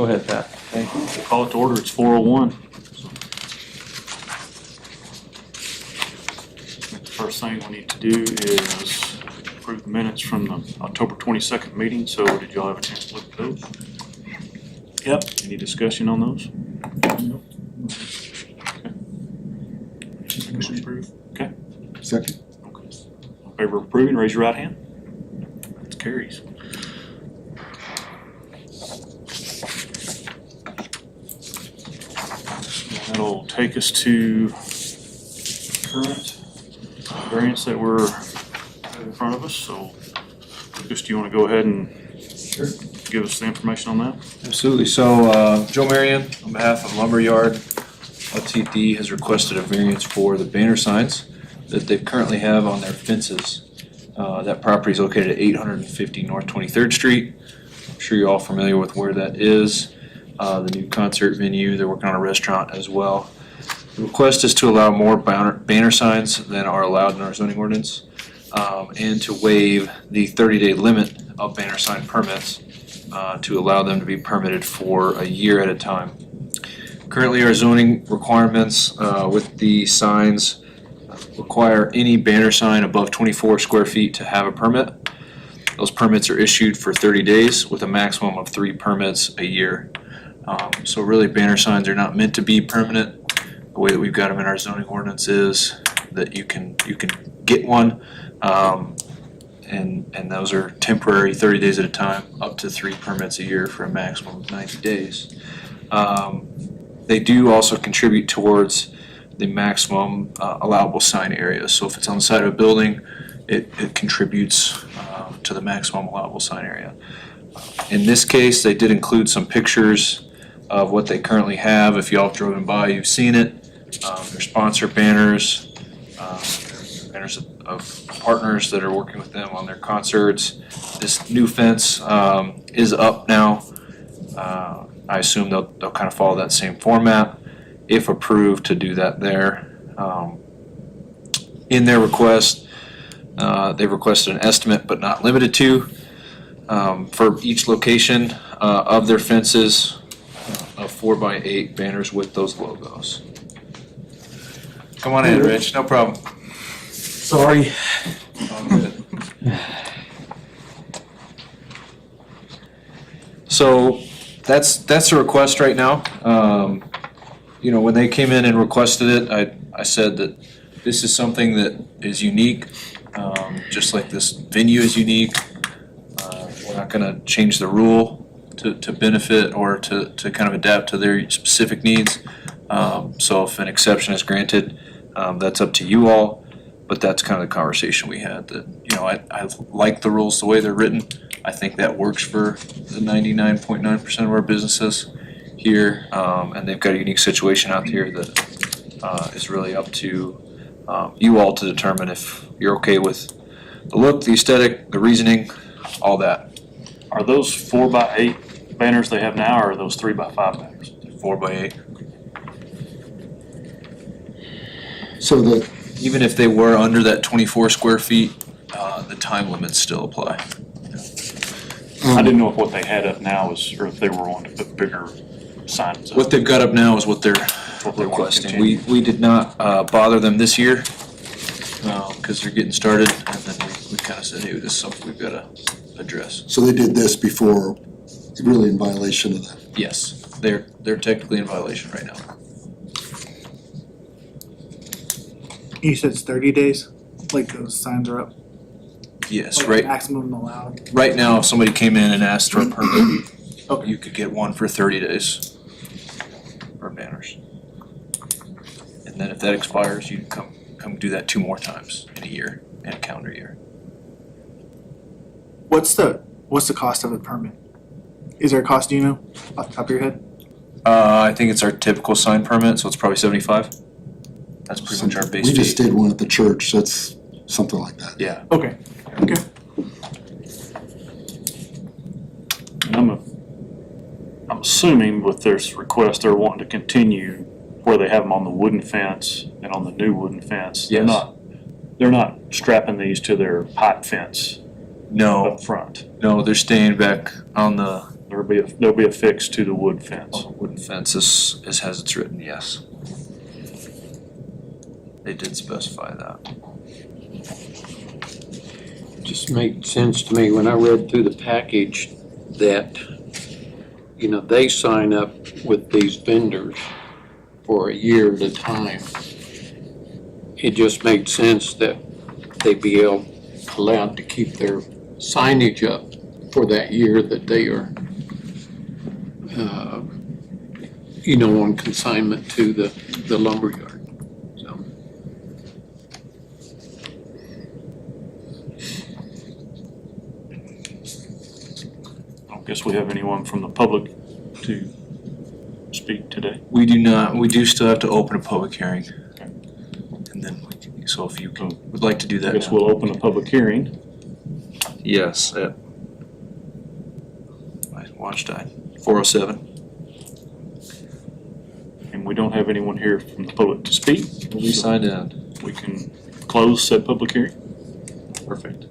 Go ahead, Pat. Thank you. We'll call it to order. It's 4:01. The first thing we need to do is approve the minutes from the October 22nd meeting. So did y'all have a chance to look at those? Yep. Any discussion on those? Nope. Motion approved. Okay. Second. Okay. In favor of approving, raise your right hand. That carries. That'll take us to current variants that were in front of us. So, Lucas, do you want to go ahead and give us the information on that? Absolutely. So, Joe Marion, on behalf of Lumberyard LTD, has requested a variance for the banner signs that they currently have on their fences. That property is located at 850 North 23rd Street. I'm sure you're all familiar with where that is. The new concert venue, they're working on a restaurant as well. The request is to allow more banner signs than are allowed in our zoning ordinance, and to waive the 30-day limit of banner sign permits to allow them to be permitted for a year at a time. Currently, our zoning requirements with the signs require any banner sign above 24 square feet to have a permit. Those permits are issued for 30 days with a maximum of 3 permits a year. So really, banner signs are not meant to be permanent. The way that we've got them in our zoning ordinance is that you can get one, and those are temporary, 30 days at a time, up to 3 permits a year for a maximum of 90 days. They do also contribute towards the maximum allowable sign area. So if it's on the side of a building, it contributes to the maximum allowable sign area. In this case, they did include some pictures of what they currently have. If y'all have driven by, you've seen it. Their sponsor banners, banners of partners that are working with them on their concerts. This new fence is up now. I assume they'll kind of follow that same format if approved to do that there. In their request, they've requested an estimate but not limited to for each location of their fences of 4x8 banners with those logos. Come on in, Rich, no problem. Sorry. All good. So that's the request right now. You know, when they came in and requested it, I said that this is something that is unique, just like this venue is unique. We're not gonna change the rule to benefit or to kind of adapt to their specific needs. So if an exception is granted, that's up to you all, but that's kind of the conversation we had, that, you know, I like the rules the way they're written. I think that works for the 99.9% of our businesses here, and they've got a unique situation out here that is really up to you all to determine if you're okay with the look, the aesthetic, the reasoning, all that. Are those 4x8 banners they have now, or are those 3x5 banners? 4x8. So the, Even if they were under that 24 square feet, the time limits still apply. I didn't know if what they had up now was, or if they were wanting to put bigger signs up. What they've got up now is what they're What they want to requesting. continue. We did not bother them this year because they're getting started, and then we kind of said, hey, this is something we've got to address. so they did this before, really in violation of that. Yes, they're technically in violation right now. You said it's 30 days? Like those signs are up? Yes, Like right. maximum allowed? Right now, if somebody came in and asked for a permit, Okay. you could get one for 30 days for banners. And then if that expires, you can come do that 2 more times in a year, in a calendar year. What's the cost of a permit? Is there a cost, do you know, off the top of your head? I think it's our typical sign permit, so it's probably 75. That's pretty much our base We just fee. did one at the church, that's something like that. Yeah. Okay, okay. And I'm assuming with this request, they're wanting to continue where they have them on the wooden fence and on the new wooden fence. Yes. They're not strapping these to their pipe fence No, up front. no, they're staying back on the There'll be a fix to the wood fence. Wooden fence is as it's written, yes. They did specify that. Just made sense to me when I read through the package that, you know, they sign up with these vendors for a year at a time. It just made sense that they'd be allowed to keep their signage up for that year that they are, you know, on consignment to the lumberyard. So, I don't guess we have anyone from the public to speak today. We do not, we do still have to open a public hearing. And then, so if you would like to do I that guess now. we'll open a public hearing. Yes, my watch died, 4:07. And we don't have anyone here from the public to speak. We signed in. We can close said public hearing. Perfect.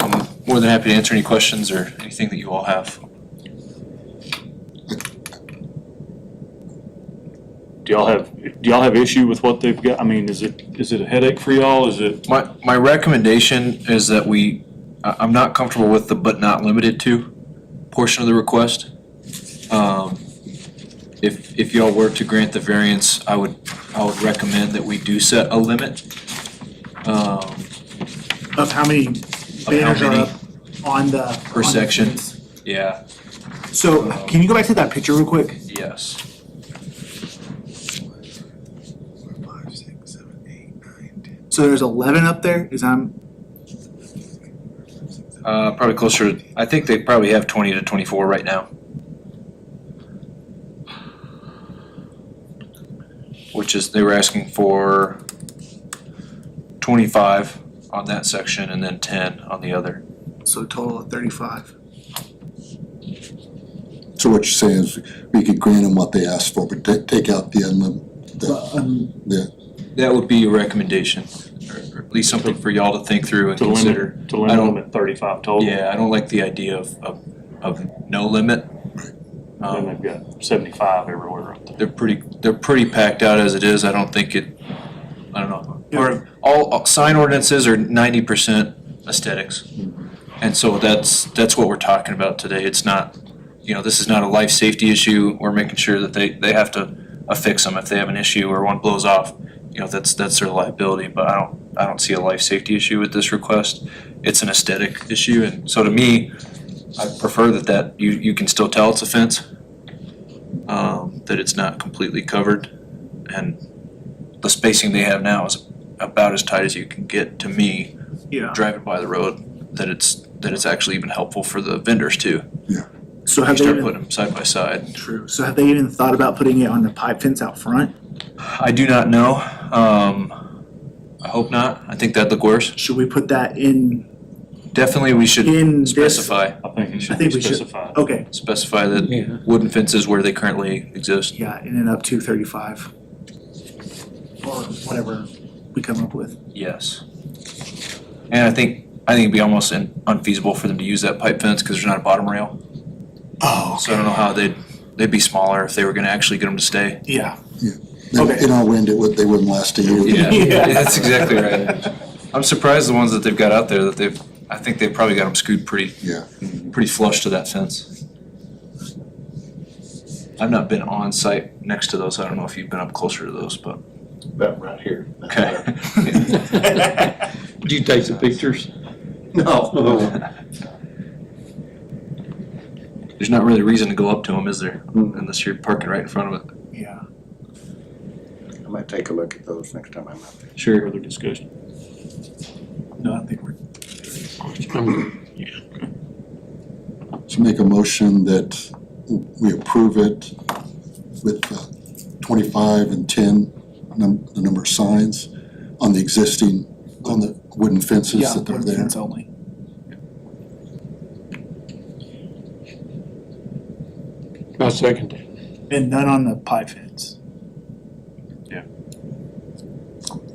I'm more than happy to answer any questions or anything that you all have. Do y'all have issue with what they've got? I mean, is it a headache for y'all? Is it? My recommendation is that I'm not comfortable with the but not limited to portion of the request. If y'all were to grant the variance, I would recommend that we do set a limit. Of how many banners are many up on the. per on the section. fence. Yeah, So, can you go back to that picture real quick? yes. 4, 5, 6, 7, 8, 9, 10. So there's 11 up there, Probably closer to, I think they probably have 20 to 24 right now. Which is, they were asking for 25 on that section and then 10 on the other. so a total of 35. So what you're saying is we could grant them what they asked for, but take out the That would be a recommendation, or at least something for y'all to think through and To consider. limit them at 35 total. Yeah, I don't like the idea of no limit. And they've got 75 everywhere up there. They're pretty packed out as it is. I don't know. Part of, all sign ordinances are 90% aesthetics. And so that's what we're talking about today. It's not, this is not a life safety issue. We're making sure that they have to affix them if they have an issue or one blows off. That's their liability, but I don't see a life safety issue with this request. It's an aesthetic issue, and so to me, I prefer that you can still tell it's a fence, that it's not completely covered, and the spacing they have now is about as tight as you can get to me, Yeah. driving by the road, that it's actually even helpful for the vendors too. So You have they start even, putting them side by side. true, so have they even thought about putting it on the pipe fence out front? I do not know, I hope not. I think that'd look worse. Should we put that in Definitely, we should this? specify I think it I should think be we should. specified. Okay, that yeah. wooden fences where they currently exist. yeah, and then up to 35. Or whatever we come up with. Yes. And I think it'd be almost unfeasible for them to use that pipe fence because there's not a bottom rail. Oh, So I don't know how they'd be smaller if they were gonna actually get them to stay. Yeah, Okay. In our wind, they wouldn't last a year. Yeah. That's exactly right. I'm surprised the ones that they've got out there I think they've probably got them screwed pretty flush to that fence. I've not been on site next to those. I don't know if you've been up closer to those, but. That right here. Okay. Did you take the pictures? No. There's not really a reason to go up to them, is there? Unless you're parking right in front of it. yeah. I might take a look at those next time I'm out there. Sure. Further discussion. No, I think we're, So make a motion that we approve it with 25 and 10, the number of signs on the wooden fences yeah, that are wooden there. fence only. I second it. And none on the pipe fence.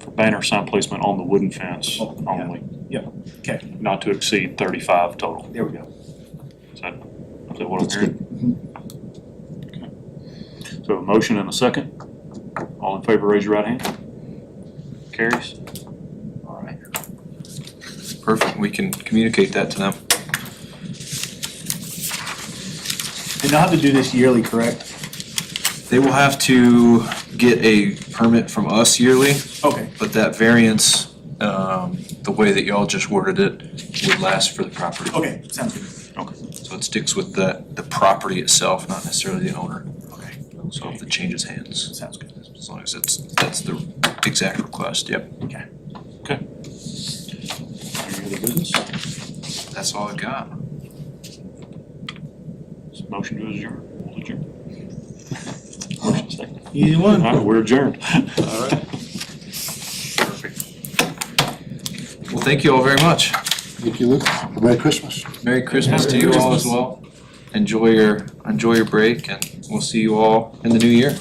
For banner sign placement on the wooden fence Oh, yeah. only. Yeah, okay. Not to exceed 35 total. There we go. Is that what I'm That's hearing? Okay. So a motion and a second. All in favor, raise your right hand. Carries. All right. Perfect, we can communicate that to them. And they'll have to do this yearly, correct? They will have to get a permit from us yearly, Okay, but that variance, the way that y'all just worded it, would last for the property. okay, sounds good. So it sticks with the property itself, not necessarily the owner. Okay, So if it changes hands, sounds good. as long as that's the exact request, yep. Any other business? That's all I got. Motion to adjourn. We'll adjourn. Motion second. Easy All one. right, we're adjourned. All right. Perfect. Well, thank you all very much. Thank you, Luke. Merry Christmas. Merry Christmas to you all as well. Enjoy your break, and we'll see you all in the new year.